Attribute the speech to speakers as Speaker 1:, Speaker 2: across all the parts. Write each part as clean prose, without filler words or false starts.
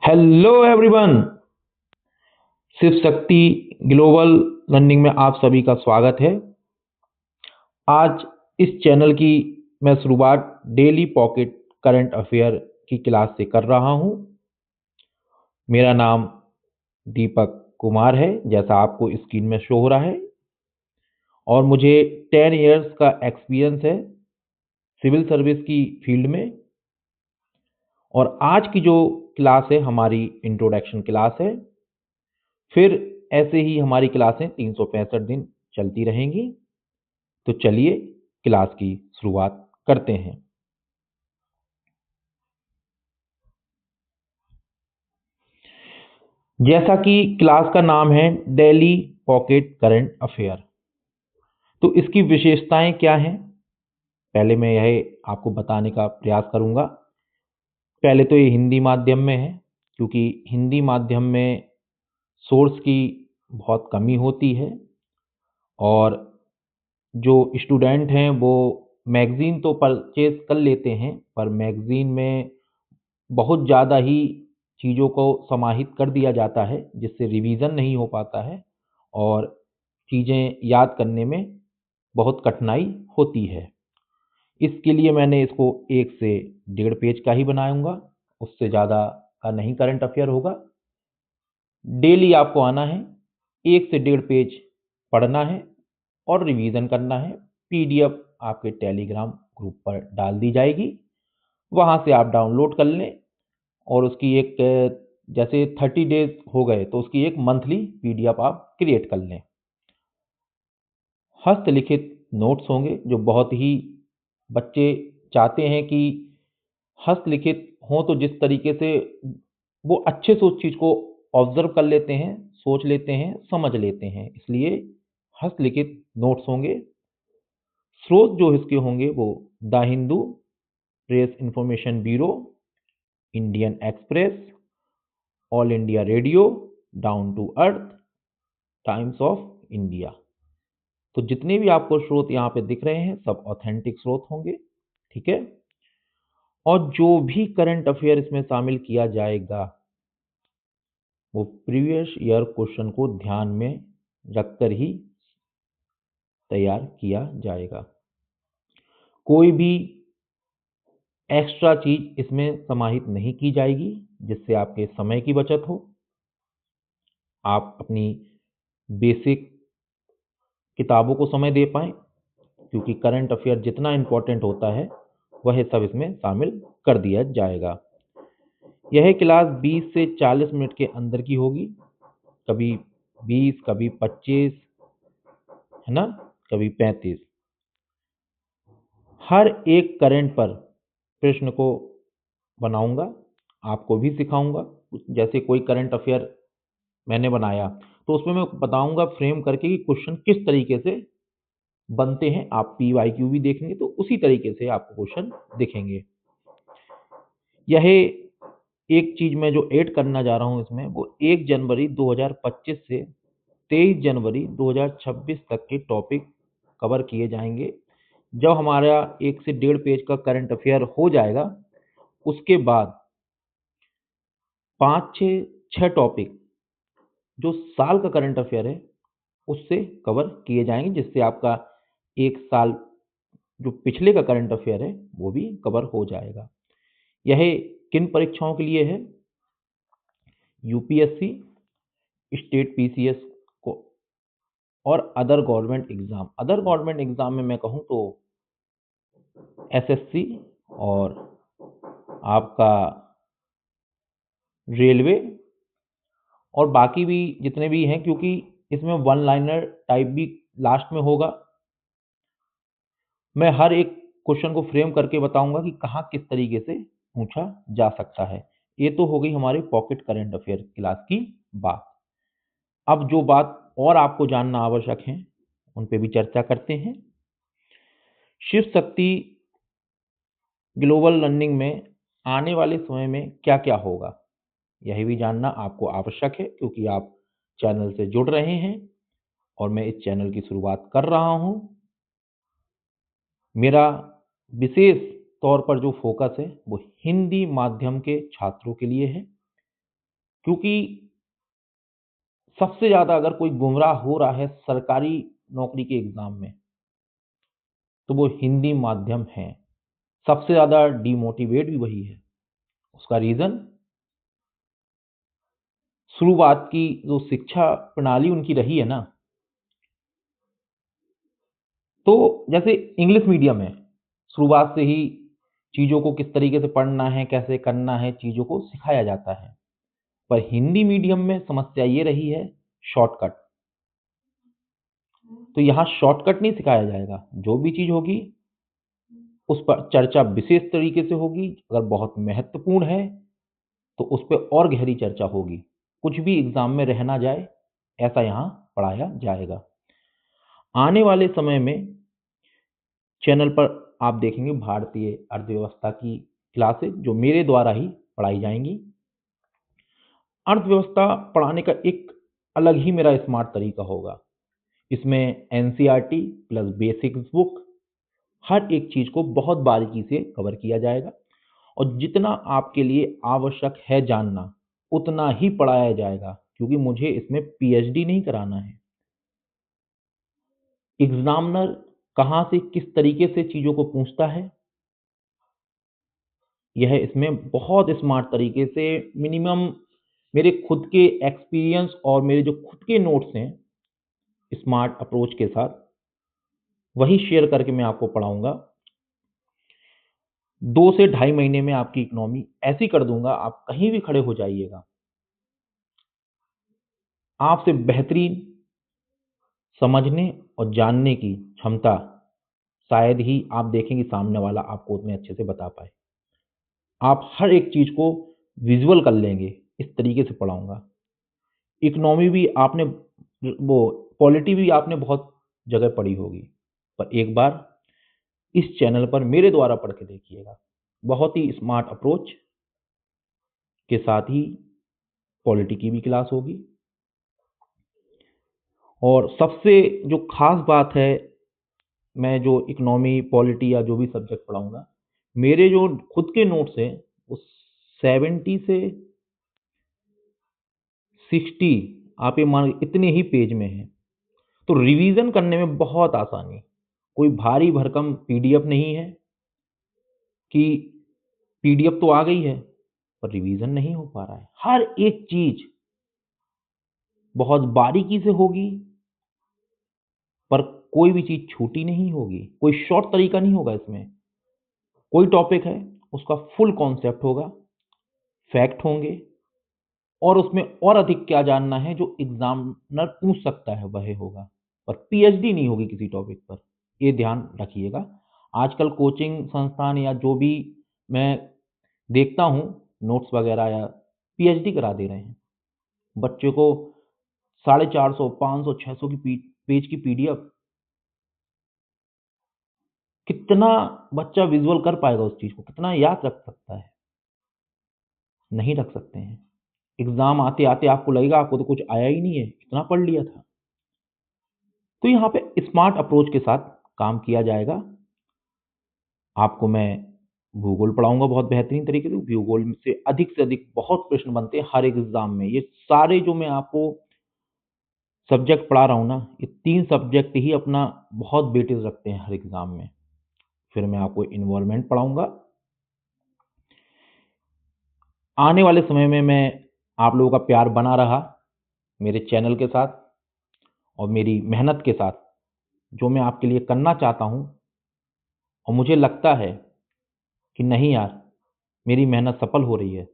Speaker 1: Hello everyone. Shiv Shakti global learning में आप सभी का स्वागत है। आज इस चैनल की मैं शुरुआत डेली पॉकेट करंट अफेयर की क्लास से कर रहा हूं। मेरा नाम दीपक कुमार है, जैसा आपको स्क्रीन में शो हो रहा है, और मुझे 10 इयर्स का एक्सपीरियंस है सिविल सर्विस की फील्ड में। और आज की जो क्लास है हमारी इंट्रोडक्शन क्लास है। फिर ऐसे ही हमारी क्लासें 365 दिन चलती रहेंगी। तो चलिए क्लास की शुरुआत करते हैं। जैसा कि क्लास का नाम है डेली पॉकेट करंट अफेयर, तो इसकी विशेषताएं क्या हैं, पहले मैं यह आपको बताने का प्रयास करूंगा। पहले तो ये हिंदी माध्यम में है, क्योंकि हिंदी माध्यम में सोर्स की बहुत कमी होती है, और जो स्टूडेंट हैं वो मैगज़ीन तो परचेज कर लेते हैं, पर मैगज़ीन में बहुत ज़्यादा ही चीज़ों को समाहित कर दिया जाता है, जिससे रिवीजन नहीं हो पाता है और चीज़ें याद करने में बहुत कठिनाई होती है। इसके लिए मैंने इसको 1 से 1.5 पेज का ही बनाऊंगा, उससे ज़्यादा का नहीं करंट अफेयर होगा। डेली आपको आना है, 1 से 1.5 पेज पढ़ना है और रिवीजन करना है। पीडीएफ आपके टेलीग्राम ग्रुप पर डाल दी जाएगी, वहाँ से आप डाउनलोड कर लें, और उसकी एक जैसे 30 डेज हो गए तो उसकी एक मंथली पीडीएफ आप क्रिएट कर लें। हस्तलिखित नोट्स होंगे, जो बहुत ही बच्चे चाहते हैं कि हस्तलिखित हो, तो जिस तरीके से वो अच्छे से उस चीज़ को ऑब्जर्व कर लेते हैं, सोच लेते हैं, समझ लेते हैं, इसलिए हस्तलिखित नोट्स होंगे। स्रोत जो इसके होंगे वो the Hindu, Press Information Bureau, Indian Express, All India Radio, Down to Earth, Times of India. तो जितने भी आपको स्रोत यहाँ पे दिख रहे हैं सब ऑथेंटिक स्रोत होंगे, ठीक है। और जो भी करंट अफेयर इसमें शामिल किया जाएगा वो प्रीवियस ईयर क्वेश्चन को ध्यान में रखकर ही तैयार किया जाएगा। कोई भी एक्स्ट्रा चीज इसमें समाहित नहीं की जाएगी, जिससे आपके समय की बचत हो, आप अपनी बेसिक किताबों को समय दे पाएं, क्योंकि करंट अफेयर जितना इम्पोर्टेंट होता है वह सब इसमें शामिल कर दिया जाएगा। यह क्लास 20 से 40 मिनट के अंदर की होगी, कभी 20, कभी 25, है ना, कभी 35। हर एक करंट पर प्रश्न को बनाऊंगा, आपको भी सिखाऊंगा। जैसे कोई करंट अफेयर मैंने बनाया तो उसमें मैं बताऊंगा फ्रेम करके कि क्वेश्चन किस तरीके से बनते हैं। आप पीवाईक्यू भी देखेंगे तो उसी तरीके से आपको क्वेश्चन दिखेंगे। यह एक चीज मैं जो ऐड करना जा रहा हूं इसमें, वो 1 जनवरी 2025 से 23 जनवरी 2026 तक के टॉपिक कवर किए जाएंगे। जब हमारा 1 से 1.5 पेज का करंट अफेयर हो जाएगा, उसके बाद 5 से 6 टॉपिक जो साल का करंट अफेयर है उससे कवर किए जाएंगे, जिससे आपका 1 साल जो पिछले का करंट अफेयर है वो भी कवर हो जाएगा। यह किन परीक्षाओं के लिए है? यूपीएससी, स्टेट पीसीएस को, और other government exam. Other government exam में मैं कहूं तो एसएससी और आपका रेलवे, और बाकी भी जितने भी हैं, क्योंकि इसमें वन लाइनर टाइप भी लास्ट में होगा। मैं हर एक क्वेश्चन को फ्रेम करके बताऊंगा कि कहाँ किस तरीके से पूछा जा सकता है। ये तो हो गई हमारी पॉकेट करंट अफेयर क्लास की बात। अब जो बात और आपको जानना आवश्यक है उन पे भी चर्चा करते हैं। शिव शक्ति ग्लोबल लर्निंग में आने वाले समय में क्या क्या होगा, यही भी जानना आपको आवश्यक है, क्योंकि आप चैनल से जुड़ रहे हैं और मैं इस चैनल की शुरुआत कर रहा हूं। मेरा विशेष तौर पर जो फोकस है वो हिंदी माध्यम के छात्रों के लिए है। क्योंकि सबसे ज़्यादा अगर कोई गुमराह हो रहा है सरकारी नौकरी के एग्ज़ाम में, तो वो हिंदी माध्यम है। सबसे ज़्यादा डिमोटिवेट भी वही है। उसका रीज़न शुरुआत की जो शिक्षा प्रणाली उनकी रही है ना, तो जैसे इंग्लिश मीडियम है, शुरुआत से ही चीज़ों को किस तरीके से पढ़ना है, कैसे करना है, चीज़ों को सिखाया जाता है। पर हिंदी मीडियम में समस्या ये रही है शॉर्टकट। तो यहाँ शॉर्टकट नहीं सिखाया जाएगा। जो भी चीज़ होगी उस पर चर्चा विशेष तरीके से होगी। अगर बहुत महत्वपूर्ण है तो उस पे और गहरी चर्चा होगी। कुछ भी एग्ज़ाम में रह ना जाए, ऐसा यहाँ पढ़ाया जाएगा। आने वाले समय में चैनल पर आप देखेंगे भारतीय अर्थव्यवस्था की क्लासेस जो मेरे द्वारा ही पढ़ाई जाएँगी। अर्थव्यवस्था पढ़ाने का एक अलग ही मेरा स्मार्ट तरीका होगा। इसमें एनसीईआरटी प्लस बेसिक्स बुक हर एक चीज़ को बहुत बारीकी से कवर किया जाएगा और जितना आपके लिए आवश्यक है जानना, उतना ही पढ़ाया जाएगा क्योंकि मुझे इसमें पीएचडी नहीं कराना है। एग्ज़ामिनर कहाँ से किस तरीके से चीज़ों को पूछता है, यह इसमें बहुत स्मार्ट तरीके से मिनिमम मेरे खुद के एक्सपीरियंस और मेरे जो खुद के नोट्स हैं, स्मार्ट अप्रोच के साथ, वही शेयर करके मैं आपको पढ़ाऊँगा। 2 से ढाई महीने में आपकी इकोनॉमी ऐसी कर दूँगा, आप कहीं भी खड़े हो जाइएगा। आपसे बेहतरीन समझने और जानने की क्षमता शायद ही आप देखेंगे सामने वाला आपको उतने अच्छे से बता पाए। आप हर एक चीज़ को विज़ुअल कर लेंगे, इस तरीके से पढ़ाऊँगा। इकोनॉमी भी आपने वो पॉलिटी भी आपने बहुत जगह पढ़ी होगी, पर एक बार इस चैनल पर मेरे द्वारा पढ़ के देखिएगा। बहुत ही स्मार्ट अप्रोच के साथ ही पॉलिटी की भी क्लास होगी और सबसे जो ख़ास बात है, मैं जो इकोनॉमी, पॉलिटी या जो भी सब्जेक्ट पढ़ाऊँगा, मेरे जो खुद के नोट्स हैं, वो 70 से 60 आप ये मान इतने ही पेज में हैं। तो रिवीज़न करने में बहुत आसानी, कोई भारी भरकम पीडीएफ नहीं है कि पीडीएफ तो आ गई है, पर रिवीज़न नहीं हो पा रहा है। हर एक चीज़ बहुत बारीकी से होगी, पर कोई भी चीज़ छूटी नहीं होगी, कोई शॉर्ट तरीका नहीं होगा इसमें। कोई टॉपिक है, उसका फुल कॉन्सेप्ट होगा, फैक्ट होंगे और उसमें और अधिक क्या जानना है जो एग्ज़ामिनर पूछ सकता है वह होगा, पर पीएचडी नहीं होगी किसी टॉपिक पर, ये ध्यान रखिएगा। आजकल कोचिंग संस्थान या जो भी मैं देखता हूँ नोट्स वगैरह या पीएचडी करा दे रहे हैं। बच्चे को 450, 500, 600 की पेज की पीडीएफ, कितना बच्चा विज़ुअल कर पाएगा उस चीज़ को, कितना याद रख सकता है? नहीं रख सकते हैं। एग्ज़ाम आते-आते आपको लगेगा आपको तो कुछ आया ही नहीं है, इतना पढ़ लिया था। तो यहाँ पे स्मार्ट अप्रोच के साथ काम किया जाएगा। आपको मैं भूगोल पढ़ाऊँगा बहुत बेहतरीन तरीके से, भूगोल से अधिक बहुत प्रश्न बनते हैं हर एक एग्ज़ाम में। ये सारे जो मैं आपको सब्जेक्ट पढ़ा रहा हूँ ना, ये 3 सब्जेक्ट ही अपना बहुत वेटेज रखते हैं हर एग्ज़ाम में। फिर मैं आपको एनवायरनमेंट पढ़ाऊँगा। आने वाले समय में मैं आप लोगों का प्यार बना रहा, मेरे चैनल के साथ और मेरी मेहनत के साथ, जो मैं आपके लिए करना चाहता हूँ और मुझे लगता है कि नहीं यार, मेरी मेहनत सफल हो रही है,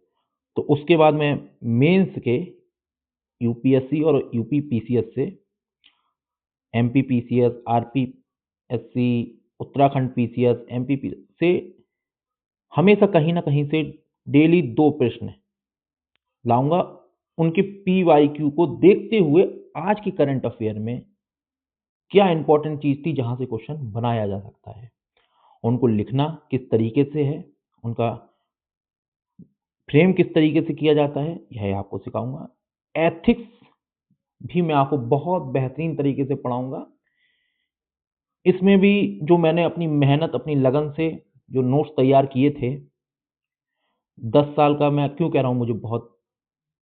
Speaker 1: तो उसके बाद मैं मेंस के यूपीएससी और यूपी पीसीएस से, MP PCS, RPSC, Uttarakhand PCS, MP से हमेशा कहीं न कहीं से डेली 2 प्रश्न लाऊँगा। उनके पीवाईक्यू को देखते हुए आज के करंट अफेयर में क्या इम्पोर्टेंट चीज़ थी जहाँ से क्वेश्चन बनाया जा सकता है। उनको लिखना किस तरीके से है, उनका फ्रेम किस तरीके से किया जाता है, यह आपको सिखाऊँगा। एथिक्स भी मैं आपको बहुत बेहतरीन तरीके से पढ़ाऊँगा। इसमें भी जो मैंने अपनी मेहनत, अपनी लगन से जो नोट्स तैयार किए थे, 10 साल का मैं क्यों कह रहा हूँ मुझे बहुत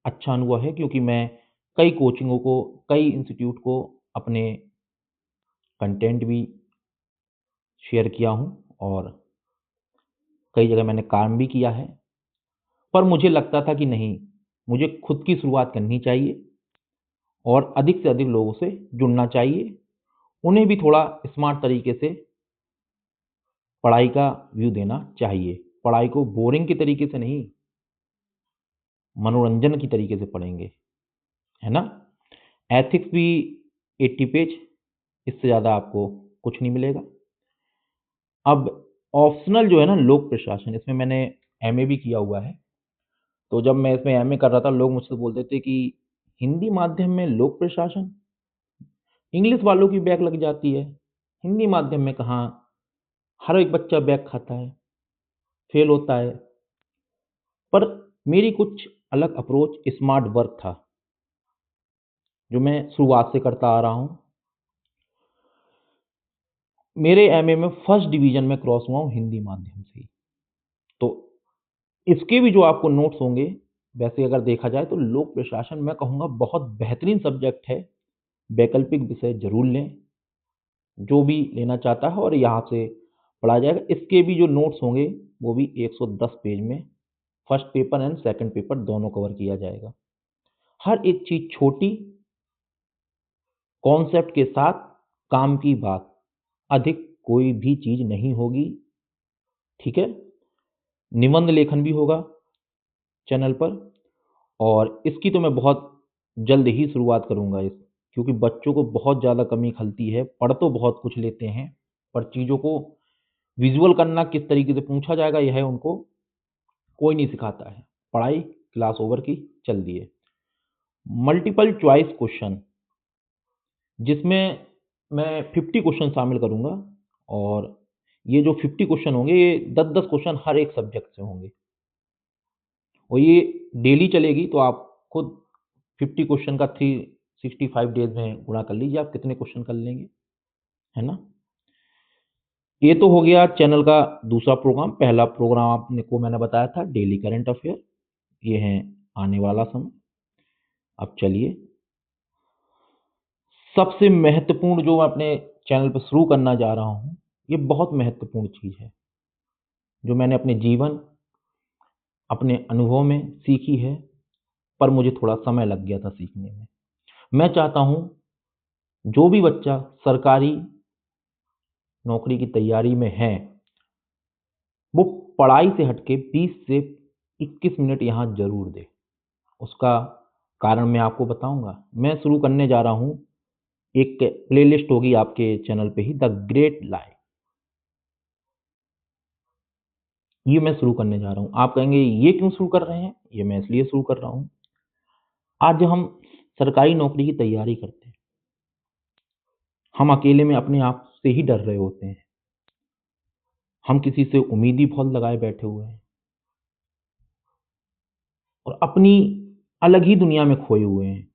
Speaker 1: अच्छा अनुभव है, क्योंकि मैं कई कोचिंगों को, कई इंस्टीट्यूट को अपने कंटेंट भी शेयर किया हूँ और कई जगह मैंने काम भी किया है। पर मुझे लगता था कि नहीं, मुझे खुद की शुरुआत करनी चाहिए और अधिक से अधिक लोगों से जुड़ना चाहिए। उन्हें भी थोड़ा स्मार्ट तरीके से पढ़ाई का व्यू देना चाहिए। पढ़ाई को बोरिंग के तरीके से नहीं, मनोरंजन की तरीके से पढ़ेंगे, है ना? एथिक्स भी 80 पेज, इससे ज़्यादा आपको कुछ नहीं मिलेगा। अब ऑप्शनल जो है ना, लोक प्रशासन, इसमें मैंने एमए भी किया हुआ है। तो जब मैं इसमें एमए कर रहा था, लोग मुझसे बोलते थे कि हिंदी माध्यम में लोक प्रशासन, इंग्लिश वालों की बैक लग जाती है, हिंदी माध्यम में कहाँ, हर एक बच्चा बैक खाता है, फेल होता है। पर मेरी कुछ अलग अप्रोच स्मार्ट वर्क था, जो मैं शुरुआत से करता आ रहा हूँ। मेरे एमए में फर्स्ट डिवीजन में क्रॉस हुआ हूँ हिंदी माध्यम से ही। तो इसके भी जो आपको नोट्स होंगे, वैसे अगर देखा जाए तो लोक प्रशासन मैं कहूँगा बहुत बेहतरीन सब्जेक्ट है। वैकल्पिक विषय जरूर लें, जो भी लेना चाहता है, और यहाँ से पढ़ा जाएगा। इसके भी जो नोट्स होंगे वो भी 110 पेज में first paper and second paper दोनों कवर किया जाएगा। हर एक चीज छोटी, कॉन्सेप्ट के साथ, काम की बात, अधिक कोई भी चीज नहीं होगी। ठीक है? निबंध लेखन भी होगा चैनल पर, और इसकी तो मैं बहुत जल्द ही शुरुआत करूंगा क्योंकि बच्चों को बहुत ज़्यादा कमी खलती है। पढ़ तो बहुत कुछ लेते हैं, पर चीज़ों को विजुअल करना किस तरीके से पूछा जाएगा, यह उनको कोई नहीं सिखाता है। पढ़ाई क्लास ओवर की चल दी है। मल्टीपल चॉइस क्वेश्चन, जिसमें मैं 50 क्वेश्चन शामिल करूंगा, और ये जो 50 क्वेश्चन होंगे, ये 10-10 क्वेश्चन हर एक सब्जेक्ट से होंगे, और ये डेली चलेगी। तो आप खुद 50 क्वेश्चन का 365 डेज में गुणा कर लीजिए, आप कितने क्वेश्चन कर लेंगे, है ना? ये तो हो गया चैनल का दूसरा प्रोग्राम। पहला प्रोग्राम आपने को मैंने बताया था डेली करंट अफेयर, ये है आने वाला समय। अब चलिए, सबसे महत्वपूर्ण जो मैं अपने चैनल पर शुरू करना जा रहा हूँ, ये बहुत महत्वपूर्ण चीज़ है, जो मैंने अपने जीवन, अपने अनुभव में सीखी है, पर मुझे थोड़ा समय लग गया था सीखने में। मैं चाहता हूँ जो भी बच्चा सरकारी नौकरी की तैयारी में है, वो पढ़ाई से हटके 20 से 21 मिनट यहाँ जरूर दे। उसका कारण मैं आपको बताऊंगा। मैं शुरू करने जा रहा हूँ, एक प्लेलिस्ट होगी आपके चैनल पे ही, द ग्रेट लाइफ, ये मैं शुरू करने जा रहा हूँ। आप कहेंगे ये क्यों शुरू कर रहे हैं? ये मैं इसलिए शुरू कर रहा हूँ, आज जब हम सरकारी नौकरी की तैयारी करते हैं, हम अकेले में अपने आप से ही डर रहे होते हैं। हम किसी से उम्मीद ही बहुत लगाए बैठे हुए हैं, और अपनी अलग ही दुनिया में खोए हुए हैं।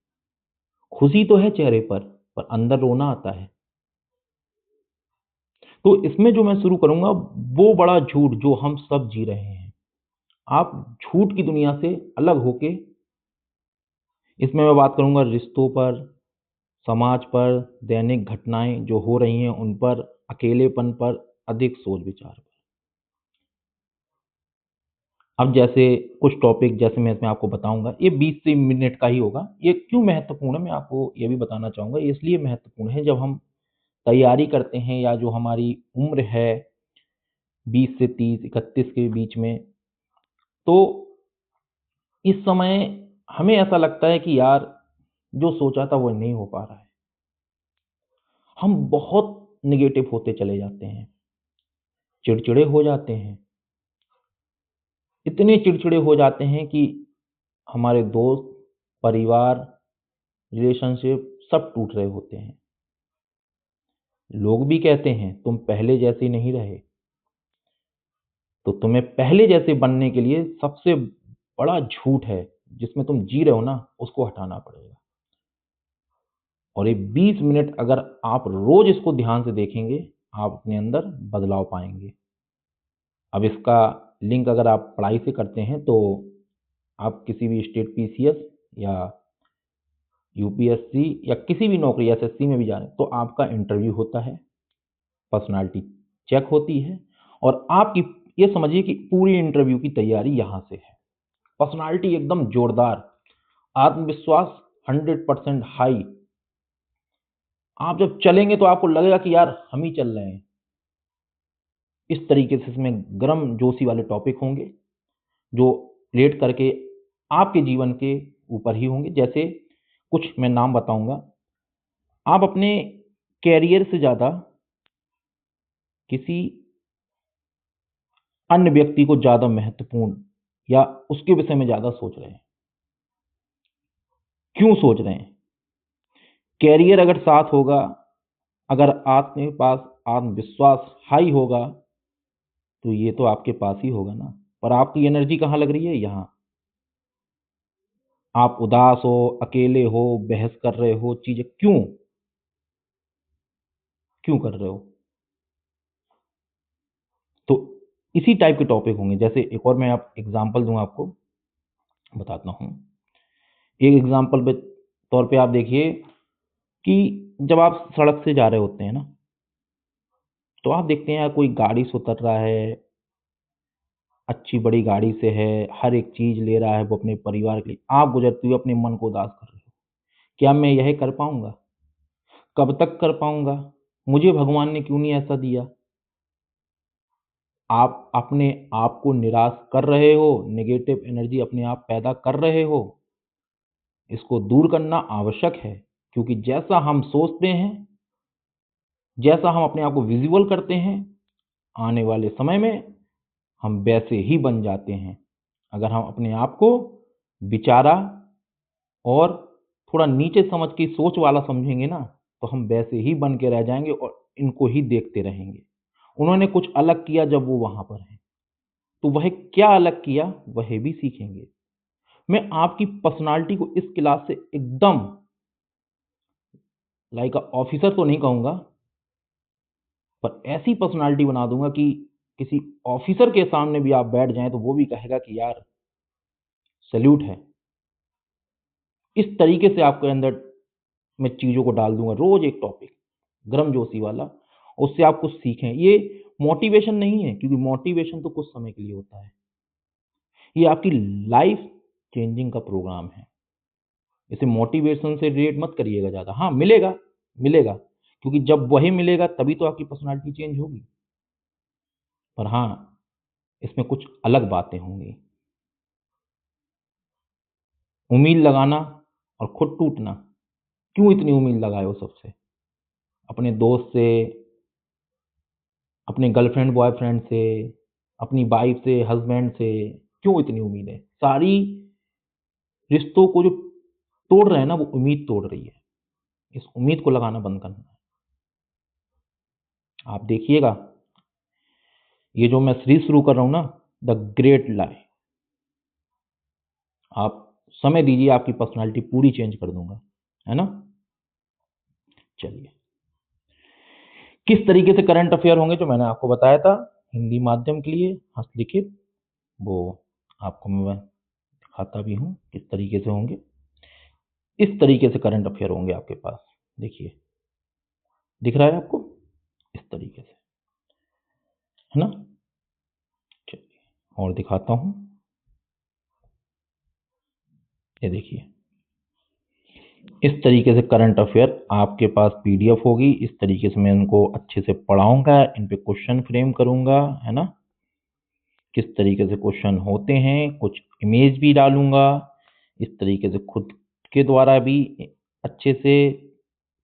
Speaker 1: खुशी तो है चेहरे पर अंदर रोना आता है। तो इसमें जो मैं शुरू करूंगा, वो बड़ा झूठ जो हम सब जी रहे हैं, आप झूठ की दुनिया से अलग होके, इसमें मैं बात करूंगा रिश्तों पर, समाज पर, दैनिक घटनाएं जो हो रही हैं उन पर, अकेलेपन पर, अधिक सोच विचार पर। अब जैसे कुछ टॉपिक, जैसे मैं इसमें आपको बताऊंगा, ये 20 से मिनट का ही होगा। ये क्यों महत्वपूर्ण है, मैं आपको ये भी बताना चाहूंगा। ये इसलिए महत्वपूर्ण है, जब हम तैयारी करते हैं, या जो हमारी उम्र है 20 से 30, 31 के बीच में, तो इस समय हमें ऐसा लगता है कि यार, जो सोचा था वो नहीं हो पा रहा है। हम बहुत निगेटिव होते चले जाते हैं, चिड़चिड़े हो जाते हैं, इतने चिड़चिड़े हो जाते हैं कि हमारे दोस्त, परिवार, रिलेशनशिप सब टूट रहे होते हैं। लोग भी कहते हैं तुम पहले जैसे नहीं रहे। तो तुम्हें पहले जैसे बनने के लिए सबसे बड़ा झूठ है जिसमें तुम जी रहे हो ना, उसको हटाना पड़ेगा। और ये 20 मिनट अगर आप रोज इसको ध्यान से देखेंगे, आप अपने अंदर बदलाव पाएंगे। अब इसका लिंक अगर आप पढ़ाई से करते हैं, तो आप किसी भी स्टेट पीसीएस या यूपीएससी या किसी भी नौकरी एसएससी में भी जा रहे हैं तो आपका इंटरव्यू होता है, पर्सनालिटी चेक होती है और आपकी ये समझिए कि पूरी इंटरव्यू की तैयारी यहाँ से है। पर्सनालिटी एकदम जोरदार, आत्मविश्वास 100% हाई। आप जब चलेंगे तो आपको लगेगा कि यार हम ही चल रहे हैं। इस तरीके से इसमें गर्म जोशी वाले टॉपिक होंगे जो रिलेट करके आपके जीवन के ऊपर ही होंगे। जैसे कुछ मैं नाम बताऊंगा। आप अपने कैरियर से ज़्यादा किसी अन्य व्यक्ति को ज़्यादा महत्वपूर्ण या उसके विषय में ज़्यादा सोच रहे हैं। क्यों सोच रहे हैं? कैरियर अगर साथ होगा, अगर आपके पास आत्मविश्वास हाई होगा तो ये तो आपके पास ही होगा ना। पर आपकी एनर्जी कहाँ लग रही है? यहाँ। आप उदास हो, अकेले हो, बहस कर रहे हो, चीजें क्यों क्यों कर रहे हो? तो इसी टाइप के टॉपिक होंगे। जैसे एक और मैं आप एग्जांपल दूं, आपको बताता हूं। एक एग्जांपल के तौर पे आप देखिए कि जब आप सड़क से जा रहे होते हैं ना, तो आप देखते हैं कोई गाड़ी से उतर रहा है, अच्छी बड़ी गाड़ी से है, हर एक चीज ले रहा है वो अपने परिवार के लिए। आप गुजरते हुए अपने मन को उदास कर रहे हो, क्या मैं यह कर पाऊंगा? कब तक कर पाऊंगा? मुझे भगवान ने क्यों नहीं ऐसा दिया? आप अपने आप को निराश कर रहे हो, नेगेटिव एनर्जी अपने आप पैदा कर रहे हो। इसको दूर करना आवश्यक है, क्योंकि जैसा हम सोचते हैं, जैसा हम अपने आप को विजुअल करते हैं, आने वाले समय में हम वैसे ही बन जाते हैं। अगर हम अपने आप को बेचारा और थोड़ा नीचे समझ की सोच वाला समझेंगे ना, तो हम वैसे ही बन के रह जाएंगे और इनको ही देखते रहेंगे। उन्होंने कुछ अलग किया जब वो वहां पर हैं, तो वह क्या अलग किया वह भी सीखेंगे। मैं आपकी पर्सनालिटी को इस क्लास से एकदम लाइक ऑफिसर तो नहीं कहूंगा, पर ऐसी पर्सनालिटी बना दूंगा कि किसी ऑफिसर के सामने भी आप बैठ जाएं तो वो भी कहेगा कि यार सैल्यूट है। इस तरीके से आपके अंदर मैं चीजों को डाल दूंगा, रोज एक टॉपिक गर्मजोशी वाला, उससे आप कुछ सीखें। ये मोटिवेशन नहीं है, क्योंकि मोटिवेशन तो कुछ समय के लिए होता है। ये आपकी लाइफ चेंजिंग का प्रोग्राम है। इसे मोटिवेशन से रिलेट मत करिएगा ज़्यादा। हाँ, मिलेगा, मिलेगा, क्योंकि जब वही मिलेगा तभी तो आपकी पर्सनालिटी चेंज होगी। पर हाँ, इसमें कुछ अलग बातें होंगी। उम्मीद लगाना और खुद टूटना। क्यों इतनी उम्मीद लगाए हो सबसे? अपने दोस्त से, अपने गर्लफ्रेंड बॉयफ्रेंड से, अपनी वाइफ से, हस्बैंड से, क्यों इतनी उम्मीद है? सारी रिश्तों को जो तोड़ रहे हैं ना, वो उम्मीद तोड़ रही है। इस उम्मीद को लगाना बंद करना है। आप देखिएगा, ये जो मैं सीरीज शुरू कर रहा हूं ना, द ग्रेट लाई, आप समय दीजिए, आपकी पर्सनालिटी पूरी चेंज कर दूंगा, है ना। चलिए, किस तरीके से करंट अफेयर होंगे जो मैंने आपको बताया था हिंदी माध्यम के लिए हस्तलिखित, वो आपको मैं दिखाता भी हूं किस तरीके से होंगे। इस तरीके से करंट अफेयर होंगे आपके पास। देखिए, दिख रहा है आपको? इस तरीके से, है ना। चलिए और दिखाता हूं। ये देखिए, इस तरीके से करंट अफेयर आपके पास पीडीएफ होगी। इस तरीके से मैं उनको अच्छे से पढ़ाऊंगा, इन पे क्वेश्चन फ्रेम करूंगा, है ना। किस तरीके से क्वेश्चन होते हैं, कुछ इमेज भी डालूंगा। इस तरीके से खुद के द्वारा भी अच्छे से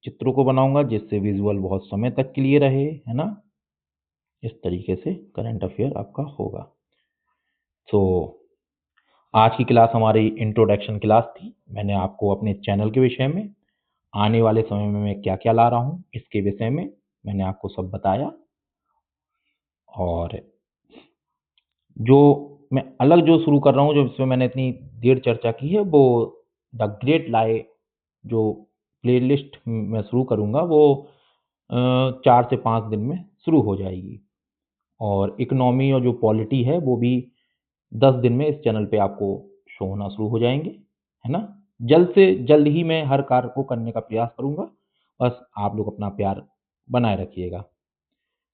Speaker 1: चित्रों को बनाऊंगा, जिससे विजुअल बहुत समय तक के लिए रहे, है ना। इस तरीके से करंट अफेयर आपका होगा। तो आज की क्लास हमारी इंट्रोडक्शन क्लास थी। मैंने आपको अपने चैनल के विषय में, आने वाले समय में मैं क्या क्या ला रहा हूँ इसके विषय में मैंने आपको सब बताया। और जो मैं अलग जो शुरू कर रहा हूँ, जो इसमें मैंने इतनी देर चर्चा की है, वो द ग्रेट लाई जो प्लेलिस्ट मैं शुरू करूँगा, वो 4 से 5 दिन में शुरू हो जाएगी। और इकोनॉमी और जो पॉलिटी है वो भी 10 दिन में इस चैनल पे आपको शो होना शुरू हो जाएंगे, है ना। जल्द से जल्द ही मैं हर कार्य को करने का प्रयास करूँगा। बस आप लोग अपना प्यार बनाए रखिएगा।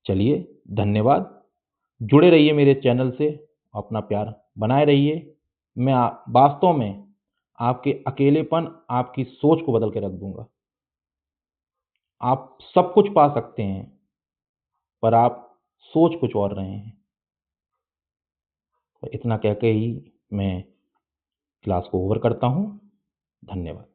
Speaker 1: चलिए, धन्यवाद। जुड़े रहिए मेरे चैनल से, अपना प्यार बनाए रहिए। मैं वास्तव में आपके अकेलेपन, आपकी सोच को बदल के रख दूँगा। आप सब कुछ पा सकते हैं, पर आप सोच कुछ और रहे हैं। तो इतना कह के ही मैं क्लास को ओवर करता हूँ। धन्यवाद।